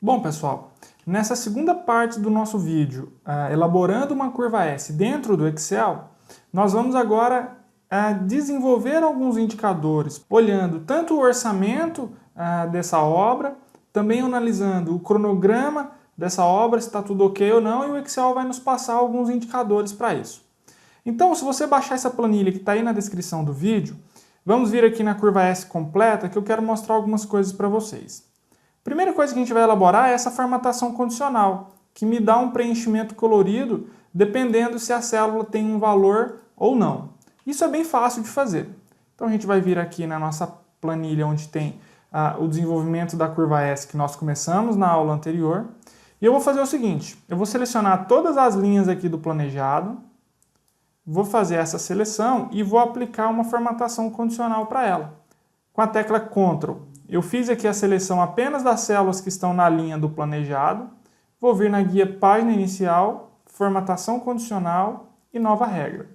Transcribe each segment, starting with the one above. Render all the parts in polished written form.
Bom, pessoal, nessa segunda parte do nosso vídeo, elaborando uma curva S dentro do Excel, nós vamos agora desenvolver alguns indicadores, olhando tanto o orçamento dessa obra, também analisando o cronograma dessa obra, se está tudo ok ou não, e o Excel vai nos passar alguns indicadores para isso. Então, se você baixar essa planilha que está aí na descrição do vídeo, vamos vir aqui na curva S completa, que eu quero mostrar algumas coisas para vocês. Primeira coisa que a gente vai elaborar é essa formatação condicional, que me dá um preenchimento colorido dependendo se a célula tem um valor ou não. Isso é bem fácil de fazer. Então a gente vai vir aqui na nossa planilha onde tem o desenvolvimento da curva S que nós começamos na aula anterior. E eu vou fazer o seguinte, eu vou selecionar todas as linhas aqui do planejado, vou fazer essa seleção e vou aplicar uma formatação condicional para ela. Com a tecla Ctrl, eu fiz aqui a seleção apenas das células que estão na linha do planejado, vou vir na guia Página Inicial, Formatação Condicional e Nova Regra.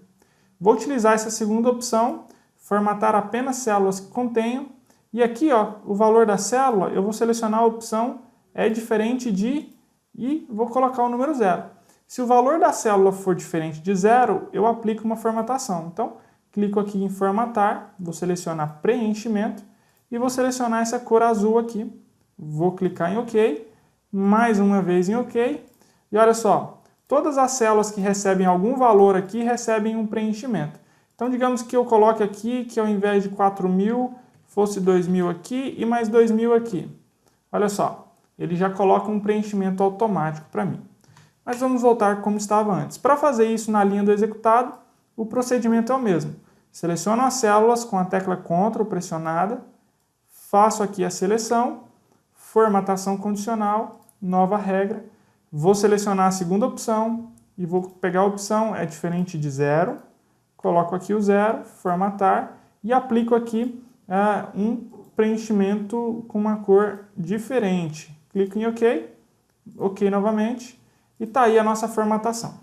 Vou utilizar essa segunda opção, formatar apenas células que contenham, e aqui o valor da célula, eu vou selecionar a opção é diferente de, e vou colocar o número 0. Se o valor da célula for diferente de 0, eu aplico uma formatação. Então, clico aqui em Formatar, vou selecionar Preenchimento, e vou selecionar essa cor azul aqui. Vou clicar em OK, mais uma vez em OK. E olha só, todas as células que recebem algum valor aqui recebem um preenchimento. Então, digamos que eu coloque aqui que ao invés de 4.000 fosse 2.000 aqui e mais 2.000 aqui. Olha só, ele já coloca um preenchimento automático para mim. Mas vamos voltar como estava antes. Para fazer isso na linha do executado, o procedimento é o mesmo. Seleciono as células com a tecla Ctrl pressionada, faço aqui a seleção, formatação condicional, nova regra, vou selecionar a segunda opção e vou pegar a opção é diferente de 0, coloco aqui o 0, formatar e aplico aqui um preenchimento com uma cor diferente. Clico em OK, OK novamente e está aí a nossa formatação.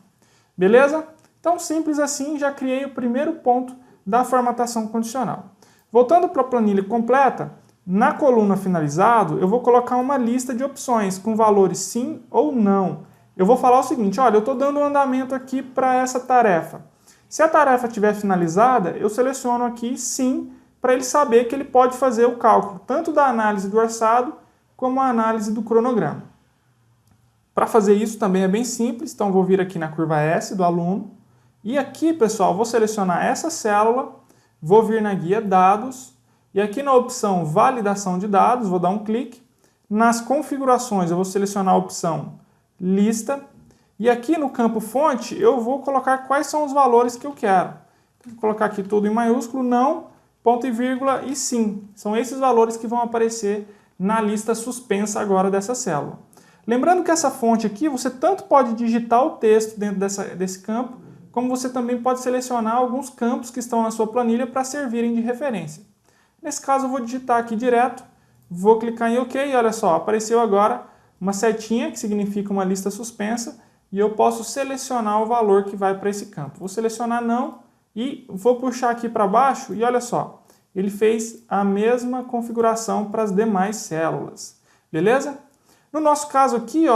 Beleza? Então, simples assim, já criei o primeiro ponto da formatação condicional. Voltando para a planilha completa, na coluna finalizado, eu vou colocar uma lista de opções com valores sim ou não. Eu vou falar o seguinte, olha, eu estou dando um andamento aqui para essa tarefa. Se a tarefa estiver finalizada, eu seleciono aqui sim, para ele saber que ele pode fazer o cálculo, tanto da análise do orçado, como a análise do cronograma. Para fazer isso também é bem simples, então vou vir aqui na curva S do aluno, e aqui, pessoal, vou selecionar essa célula, vou vir na guia Dados, e aqui na opção Validação de Dados, vou dar um clique. Nas configurações, eu vou selecionar a opção Lista. E aqui no campo Fonte, eu vou colocar quais são os valores que eu quero. Vou colocar aqui tudo em maiúsculo, não, ponto e vírgula e sim. São esses valores que vão aparecer na lista suspensa agora dessa célula. Lembrando que essa fonte aqui, você tanto pode digitar o texto dentro desse campo, como você também pode selecionar alguns campos que estão na sua planilha para servirem de referência. Nesse caso, eu vou digitar aqui direto, vou clicar em OK e olha só, apareceu agora uma setinha, que significa uma lista suspensa, e eu posso selecionar o valor que vai para esse campo. Vou selecionar não e vou puxar aqui para baixo e olha só, ele fez a mesma configuração para as demais células. Beleza? No nosso caso aqui,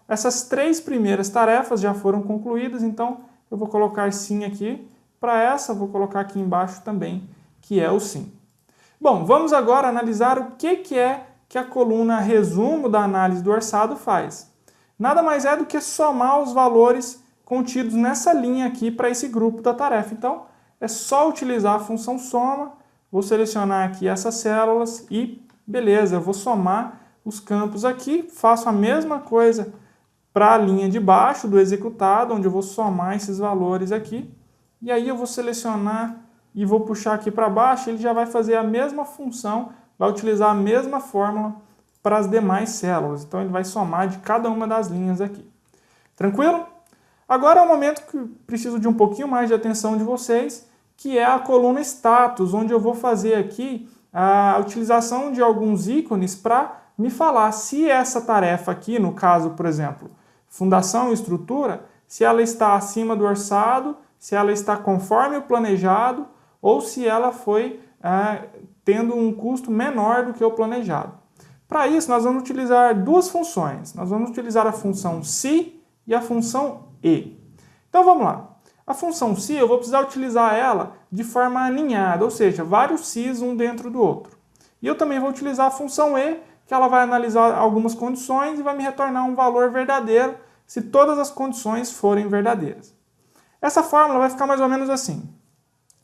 essas 3 primeiras tarefas já foram concluídas, então eu vou colocar sim aqui. Para essa, vou colocar aqui embaixo também, que é o sim. Bom, vamos agora analisar o que é que a coluna resumo da análise do orçado faz. Nada mais é do que somar os valores contidos nessa linha aqui para esse grupo da tarefa. Então, é só utilizar a função soma, vou selecionar aqui essas células e beleza, eu vou somar os campos aqui, faço a mesma coisa para a linha de baixo do executado, onde eu vou somar esses valores aqui, e aí eu vou selecionar e vou puxar aqui para baixo, ele já vai fazer a mesma função, vai utilizar a mesma fórmula para as demais células. Então ele vai somar de cada uma das linhas aqui. Tranquilo? Agora é o momento que eu preciso de um pouquinho mais de atenção de vocês, que é a coluna status, onde eu vou fazer aqui a utilização de alguns ícones para me falar se essa tarefa aqui, no caso, por exemplo, fundação e estrutura, se ela está acima do orçado, se ela está conforme o planejado, ou se ela foi tendo um custo menor do que o planejado. Para isso, nós vamos utilizar duas funções. Nós vamos utilizar a função se e a função e. Então vamos lá. A função se, eu vou precisar utilizar ela de forma aninhada, ou seja, vários se's um dentro do outro. E eu também vou utilizar a função e, que ela vai analisar algumas condições e vai me retornar um valor verdadeiro se todas as condições forem verdadeiras. Essa fórmula vai ficar mais ou menos assim.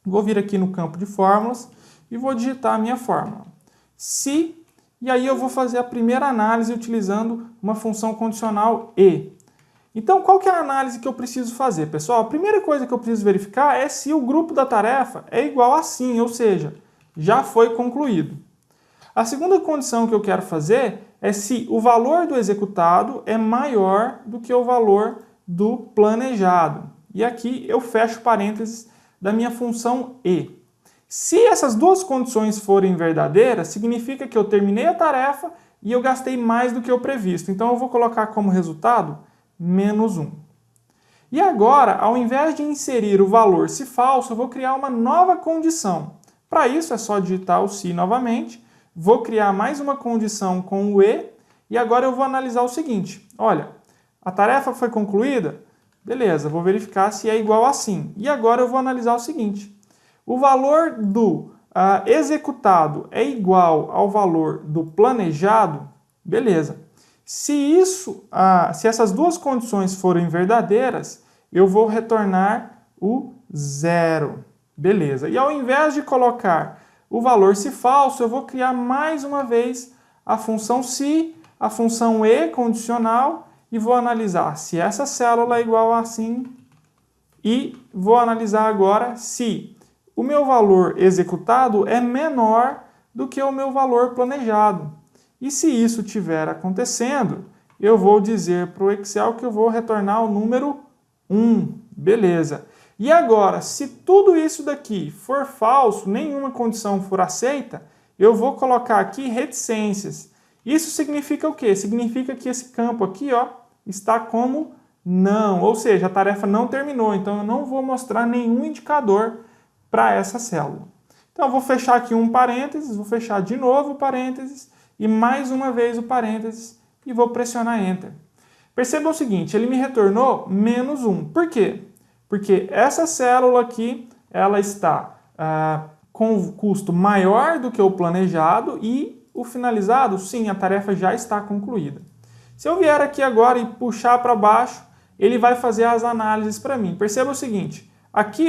Vou vir aqui no campo de fórmulas e vou digitar a minha fórmula. Se, e aí eu vou fazer a primeira análise utilizando uma função condicional e. Então, qual que é a análise que eu preciso fazer, pessoal? A primeira coisa que eu preciso verificar é se o grupo da tarefa é igual a sim, ou seja, já foi concluído. A segunda condição que eu quero fazer é se o valor do executado é maior do que o valor do planejado. E aqui eu fecho parênteses da minha função e. Se essas duas condições forem verdadeiras, significa que eu terminei a tarefa e eu gastei mais do que o previsto. Então eu vou colocar como resultado menos 1. E agora, ao invés de inserir o valor se falso, eu vou criar uma nova condição. Para isso é só digitar o se novamente, vou criar mais uma condição com o e agora eu vou analisar o seguinte. Olha, a tarefa foi concluída? Beleza, vou verificar se é igual a sim. E agora eu vou analisar o seguinte. O valor do executado é igual ao valor do planejado? Beleza. Se essas duas condições forem verdadeiras, eu vou retornar o 0. Beleza. E ao invés de colocar o valor se falso, eu vou criar mais uma vez a função se, a função e condicional e vou analisar se essa célula é igual a sim e vou analisar agora se o meu valor executado é menor do que o meu valor planejado. E se isso estiver acontecendo, eu vou dizer para o Excel que eu vou retornar o número 1. Beleza. E agora, se tudo isso daqui for falso, nenhuma condição for aceita, eu vou colocar aqui reticências. Isso significa o quê? Significa que esse campo aqui está como não, ou seja, a tarefa não terminou, então eu não vou mostrar nenhum indicador para essa célula. Então eu vou fechar aqui um parênteses, vou fechar de novo o parênteses, e mais uma vez o parênteses e vou pressionar Enter. Percebam o seguinte, ele me retornou menos 1. Por quê? Porque essa célula aqui, ela está com um custo maior do que o planejado e o finalizado, sim, a tarefa já está concluída. Se eu vier aqui agora e puxar para baixo, ele vai fazer as análises para mim. Perceba o seguinte, aqui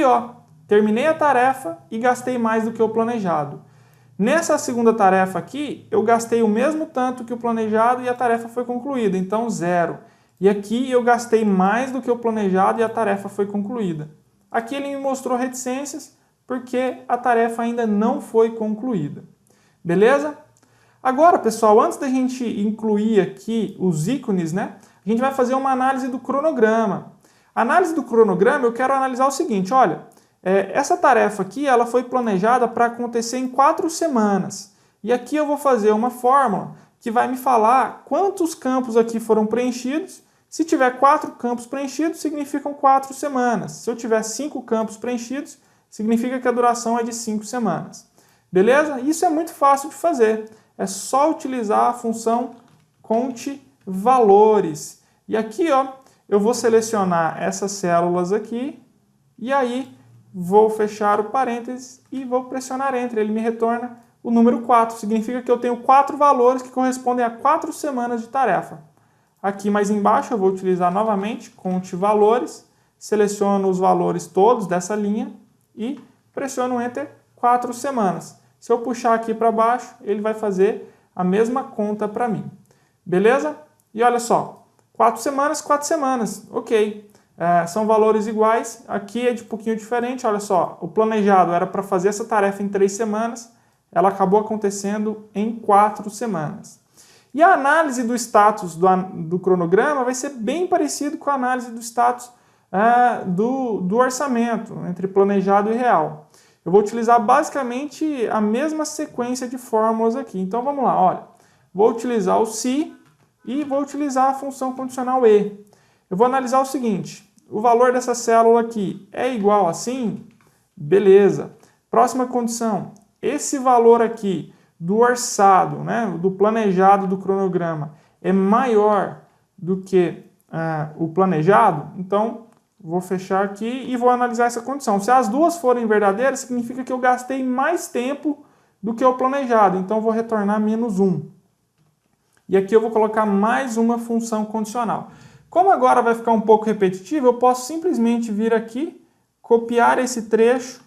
terminei a tarefa e gastei mais do que o planejado. Nessa segunda tarefa aqui, eu gastei o mesmo tanto que o planejado e a tarefa foi concluída, então 0. E aqui eu gastei mais do que o planejado e a tarefa foi concluída. Aqui ele me mostrou reticências porque a tarefa ainda não foi concluída. Beleza? Agora, pessoal, antes da gente incluir aqui os ícones, a gente vai fazer uma análise do cronograma. A análise do cronograma, eu quero analisar o seguinte, olha, essa tarefa aqui ela foi planejada para acontecer em 4 semanas. E aqui eu vou fazer uma fórmula que vai me falar quantos campos aqui foram preenchidos. Se tiver 4 campos preenchidos, significam 4 semanas. Se eu tiver 5 campos preenchidos, significa que a duração é de 5 semanas. Beleza? Isso é muito fácil de fazer. É só utilizar a função conte valores. E aqui, eu vou selecionar essas células aqui e aí vou fechar o parênteses e vou pressionar Enter. Ele me retorna o número 4. Significa que eu tenho 4 valores que correspondem a 4 semanas de tarefa. Aqui mais embaixo eu vou utilizar novamente conte valores, seleciono os valores todos dessa linha e pressiono Enter 4 semanas. Se eu puxar aqui para baixo, ele vai fazer a mesma conta para mim. Beleza? E olha só, 4 semanas, 4 semanas. Ok. São valores iguais. Aqui é de um pouquinho diferente. Olha só, o planejado era para fazer essa tarefa em 3 semanas. Ela acabou acontecendo em 4 semanas. E a análise do status do cronograma vai ser bem parecido com a análise do status do orçamento, entre planejado e real. Eu vou utilizar basicamente a mesma sequência de fórmulas aqui. Então vamos lá, olha. Vou utilizar o se e vou utilizar a função condicional e. Eu vou analisar o seguinte, o valor dessa célula aqui é igual a sim? Beleza. Próxima condição, esse valor aqui do orçado, né, do planejado do cronograma, é maior do que o planejado, então vou fechar aqui e vou analisar essa condição. Se as duas forem verdadeiras, significa que eu gastei mais tempo do que o planejado, então vou retornar menos 1. E aqui eu vou colocar mais uma função condicional. Como agora vai ficar um pouco repetitivo, eu posso simplesmente vir aqui, copiar esse trecho,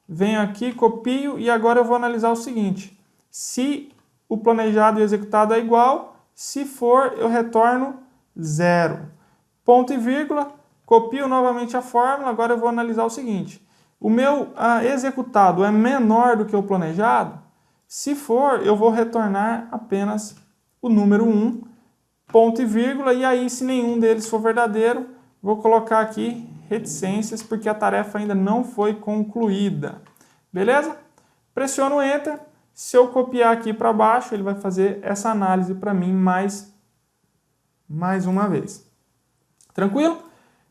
venho aqui, copio e agora eu vou analisar o seguinte. Se o planejado e o executado é igual, se for, eu retorno 0. Ponto e vírgula, copio novamente a fórmula, agora eu vou analisar o seguinte. O meu executado é menor do que o planejado? Se for, eu vou retornar apenas o número 1, ponto e vírgula, e aí se nenhum deles for verdadeiro, vou colocar aqui reticências, porque a tarefa ainda não foi concluída. Beleza? Pressiono Enter. Se eu copiar aqui para baixo, ele vai fazer essa análise para mim mais uma vez. Tranquilo?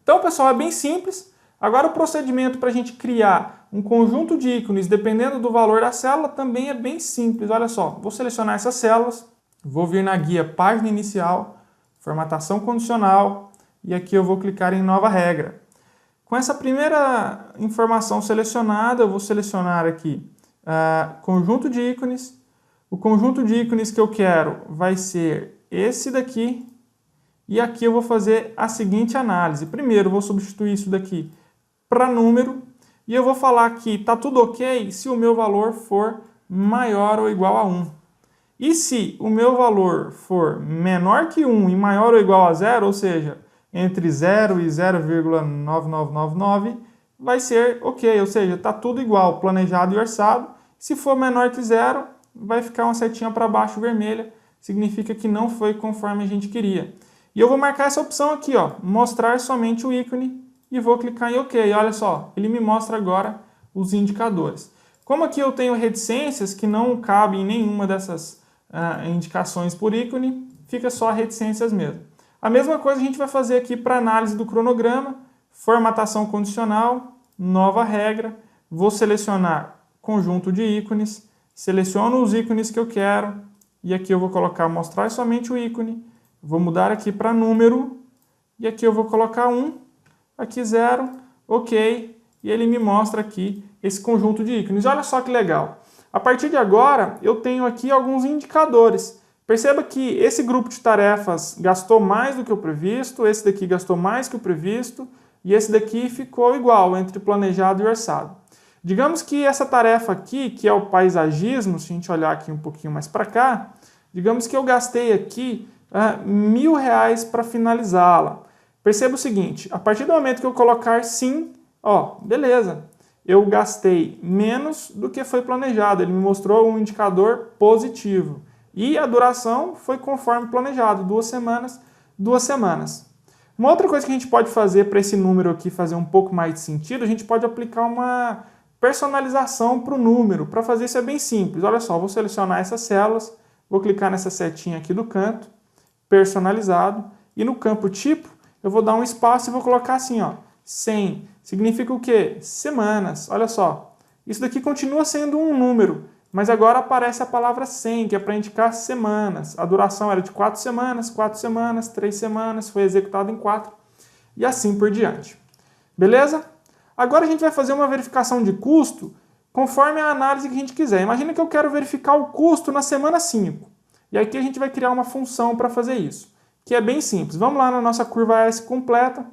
Então, pessoal, é bem simples. Agora o procedimento para a gente criar um conjunto de ícones dependendo do valor da célula também é bem simples. Olha só, vou selecionar essas células, vou vir na guia Página Inicial, Formatação Condicional, e aqui eu vou clicar em Nova Regra. Com essa primeira informação selecionada, eu vou selecionar aqui conjunto de ícones. O conjunto de ícones que eu quero vai ser esse daqui. E aqui eu vou fazer a seguinte análise. Primeiro, eu vou substituir isso daqui para número. E eu vou falar que está tudo ok se o meu valor for maior ou igual a 1. E se o meu valor for menor que 1 e maior ou igual a 0, ou seja, entre 0 e 0,9999, vai ser ok, ou seja, está tudo igual, planejado e orçado. Se for menor que 0, vai ficar uma setinha para baixo vermelha, significa que não foi conforme a gente queria. E eu vou marcar essa opção aqui, ó, mostrar somente o ícone, e vou clicar em OK. Olha só, ele me mostra agora os indicadores. Como aqui eu tenho reticências que não cabem em nenhuma dessas indicações por ícone, fica só reticências mesmo. A mesma coisa a gente vai fazer aqui para análise do cronograma, formatação condicional, nova regra, vou selecionar conjunto de ícones, seleciono os ícones que eu quero, e aqui eu vou colocar mostrar somente o ícone, vou mudar aqui para número, e aqui eu vou colocar 1, aqui 0, ok, e ele me mostra aqui esse conjunto de ícones. Olha só que legal. A partir de agora, eu tenho aqui alguns indicadores. Perceba que esse grupo de tarefas gastou mais do que o previsto, esse daqui gastou mais que o previsto, e esse daqui ficou igual entre planejado e orçado. Digamos que essa tarefa aqui, que é o paisagismo, se a gente olhar aqui um pouquinho mais para cá, digamos que eu gastei aqui R$1.000 para finalizá-la. Perceba o seguinte, a partir do momento que eu colocar sim, ó, beleza, eu gastei menos do que foi planejado, ele me mostrou um indicador positivo. E a duração foi conforme planejado, 2 semanas, 2 semanas. Uma outra coisa que a gente pode fazer para esse número aqui fazer um pouco mais de sentido, a gente pode aplicar uma personalização para o número. Para fazer isso é bem simples. Olha só, vou selecionar essas células, vou clicar nessa setinha aqui do canto, personalizado, e no campo tipo, eu vou dar um espaço e vou colocar assim, ó, 100. Significa o quê? Semanas. Olha só, isso daqui continua sendo um número, mas agora aparece a palavra 100, que é para indicar semanas. A duração era de 4 semanas, 4 semanas, 3 semanas, foi executado em 4, e assim por diante. Beleza? Agora a gente vai fazer uma verificação de custo conforme a análise que a gente quiser. Imagina que eu quero verificar o custo na semana 5. E aqui a gente vai criar uma função para fazer isso, que é bem simples. Vamos lá na nossa curva S completa.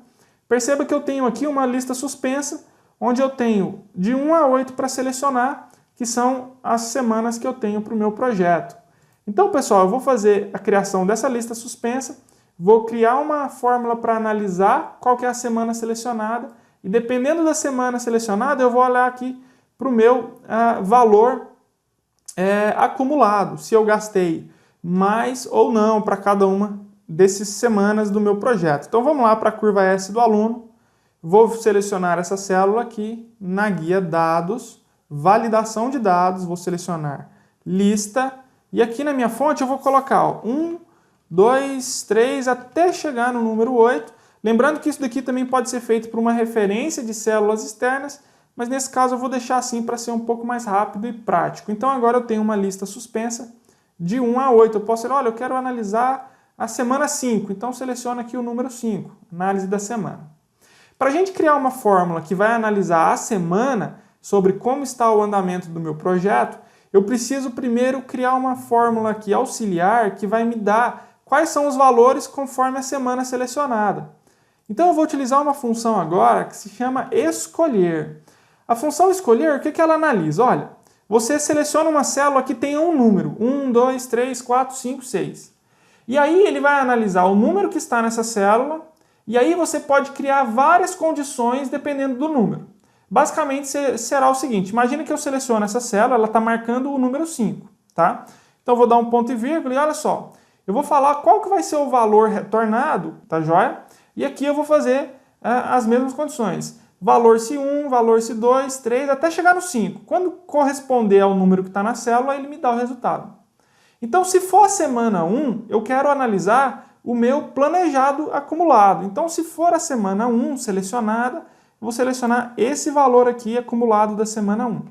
Perceba que eu tenho aqui uma lista suspensa, onde eu tenho de 1 a 8 para selecionar, que são as semanas que eu tenho para o meu projeto. Então, pessoal, eu vou fazer a criação dessa lista suspensa, vou criar uma fórmula para analisar qual que é a semana selecionada, e dependendo da semana selecionada, eu vou olhar aqui para o meu valor acumulado, se eu gastei mais ou não para cada uma dessas semanas do meu projeto. Então vamos lá para a curva S do aluno, vou selecionar essa célula aqui na guia dados, validação de dados, vou selecionar lista, e aqui na minha fonte eu vou colocar ó, 1, 2, 3, até chegar no número 8, lembrando que isso daqui também pode ser feito por uma referência de células externas, mas nesse caso eu vou deixar assim para ser um pouco mais rápido e prático. Então agora eu tenho uma lista suspensa de 1 a 8. Eu posso dizer, olha, eu quero analisar a semana 5, então seleciono aqui o número 5, análise da semana. Para a gente criar uma fórmula que vai analisar a semana sobre como está o andamento do meu projeto, eu preciso primeiro criar uma fórmula aqui auxiliar que vai me dar quais são os valores conforme a semana selecionada. Então eu vou utilizar uma função agora que se chama escolher. A função escolher, o que ela analisa? Olha, você seleciona uma célula que tenha um número, 1, 2, 3, 4, 5, 6. E aí ele vai analisar o número que está nessa célula, e aí você pode criar várias condições dependendo do número. Basicamente será o seguinte, imagine que eu seleciono essa célula, ela está marcando o número 5, tá? Então eu vou dar um ponto e vírgula e olha só, eu vou falar qual que vai ser o valor retornado, tá joia? E aqui eu vou fazer as mesmas condições. Valor se 1, valor se 2, 3, até chegar no 5. Quando corresponder ao número que está na célula, ele me dá o resultado. Então, se for a semana 1, eu quero analisar o meu planejado acumulado. Então, se for a semana 1 selecionada, eu vou selecionar esse valor aqui acumulado da semana 1.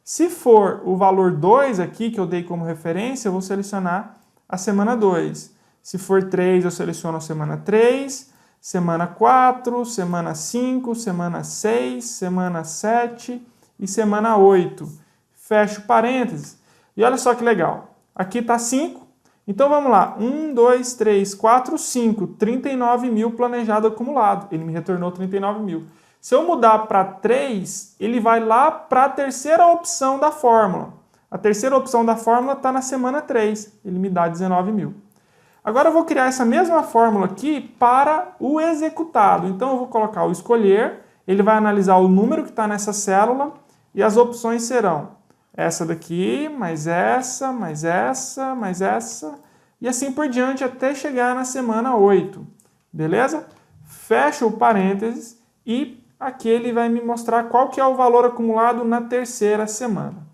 Se for o valor 2 aqui, que eu dei como referência, eu vou selecionar a semana 2. Se for 3, eu seleciono a semana 3, semana 4, semana 5, semana 6, semana 7 e semana 8. Fecho parênteses. E olha só que legal. Aqui está 5. Então vamos lá. 1, 2, 3, 4, 5. 39 mil planejado acumulado. Ele me retornou 39 mil. Se eu mudar para 3, ele vai lá para a terceira opção da fórmula. A terceira opção da fórmula está na semana 3. Ele me dá 19 mil. Agora eu vou criar essa mesma fórmula aqui para o executado. Então eu vou colocar o escolher, ele vai analisar o número que está nessa célula e as opções serão essa daqui, mais essa, mais essa, mais essa e assim por diante até chegar na semana 8. Beleza? Fecho o parênteses e aqui ele vai me mostrar qual que é o valor acumulado na terceira semana.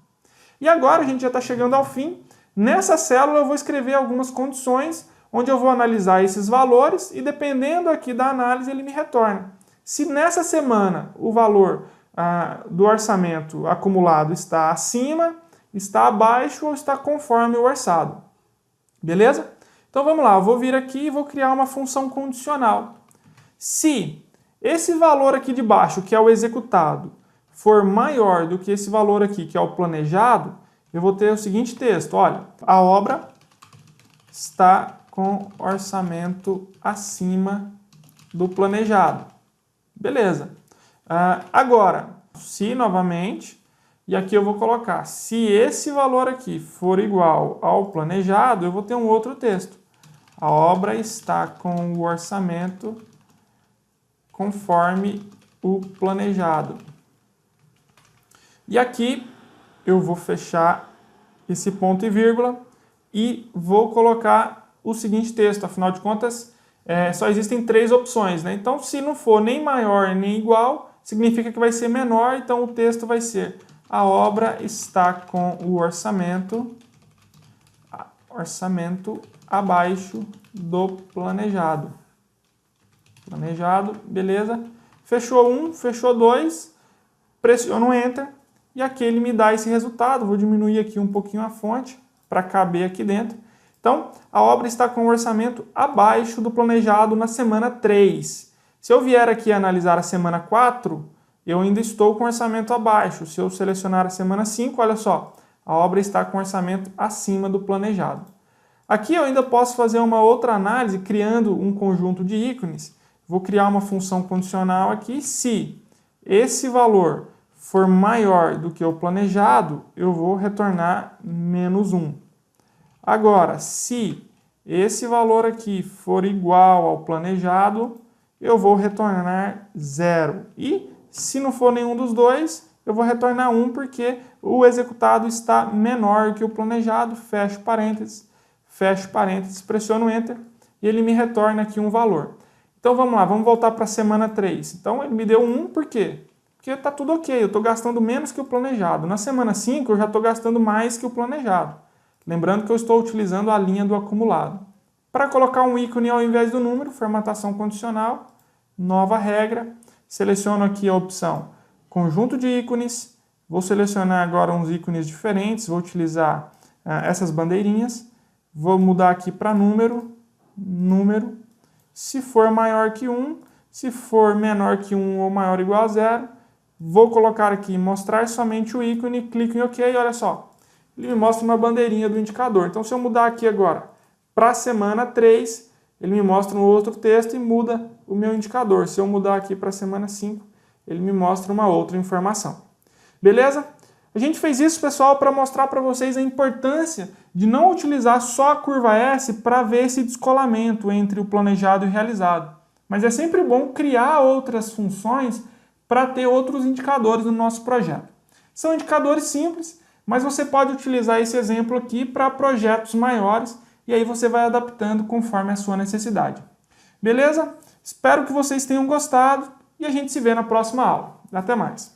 E agora a gente já está chegando ao fim. Nessa célula eu vou escrever algumas condições onde eu vou analisar esses valores e dependendo aqui da análise ele me retorna. Se nessa semana o valor do orçamento acumulado está acima, está abaixo ou está conforme o orçado. Beleza? Então vamos lá, eu vou vir aqui e vou criar uma função condicional. Se esse valor aqui de baixo, que é o executado, for maior do que esse valor aqui, que é o planejado, eu vou ter o seguinte texto, olha, a obra está com orçamento acima do planejado. Beleza. Agora, se novamente, e aqui eu vou colocar, se esse valor aqui for igual ao planejado, eu vou ter um outro texto. A obra está com o orçamento conforme o planejado. E aqui eu vou fechar esse ponto e vírgula e vou colocar o seguinte texto. Afinal de contas, só existem 3 opções, né? Então, se não for nem maior nem igual, significa que vai ser menor. Então, o texto vai ser: a obra está com o orçamento abaixo do planejado. Planejado, beleza? Fechou 1, fechou 2, pressiono Enter e aqui ele me dá esse resultado. Vou diminuir aqui um pouquinho a fonte para caber aqui dentro. Então, a obra está com o orçamento abaixo do planejado na semana 3. Se eu vier aqui analisar a semana 4, eu ainda estou com orçamento abaixo. Se eu selecionar a semana 5, olha só, a obra está com orçamento acima do planejado. Aqui eu ainda posso fazer uma outra análise criando um conjunto de ícones. Vou criar uma função condicional aqui. Se esse valor for maior do que o planejado, eu vou retornar menos 1. Agora, se esse valor aqui for igual ao planejado, eu vou retornar 0. E se não for nenhum dos dois, eu vou retornar 1 porque o executado está menor que o planejado. Fecho parênteses, pressiono Enter e ele me retorna aqui um valor. Então vamos lá, vamos voltar para a semana 3. Então ele me deu 1, por quê? Porque está tudo ok, eu estou gastando menos que o planejado. Na semana 5 eu já estou gastando mais que o planejado. Lembrando que eu estou utilizando a linha do acumulado. Para colocar um ícone ao invés do número, formatação condicional, nova regra, seleciono aqui a opção conjunto de ícones, vou selecionar agora uns ícones diferentes, vou utilizar essas bandeirinhas, vou mudar aqui para número, se for maior que 1, se for menor que 1 ou maior ou igual a 0, vou colocar aqui mostrar somente o ícone, clico em OK e olha só, ele me mostra uma bandeirinha do indicador. Então se eu mudar aqui agora para a semana 3, ele me mostra um outro texto e muda o meu indicador. Se eu mudar aqui para a semana 5, ele me mostra uma outra informação. Beleza? A gente fez isso, pessoal, para mostrar para vocês a importância de não utilizar só a curva S para ver esse descolamento entre o planejado e o realizado. Mas é sempre bom criar outras funções para ter outros indicadores no nosso projeto. São indicadores simples, mas você pode utilizar esse exemplo aqui para projetos maiores e aí você vai adaptando conforme a sua necessidade. Beleza? Espero que vocês tenham gostado e a gente se vê na próxima aula. Até mais!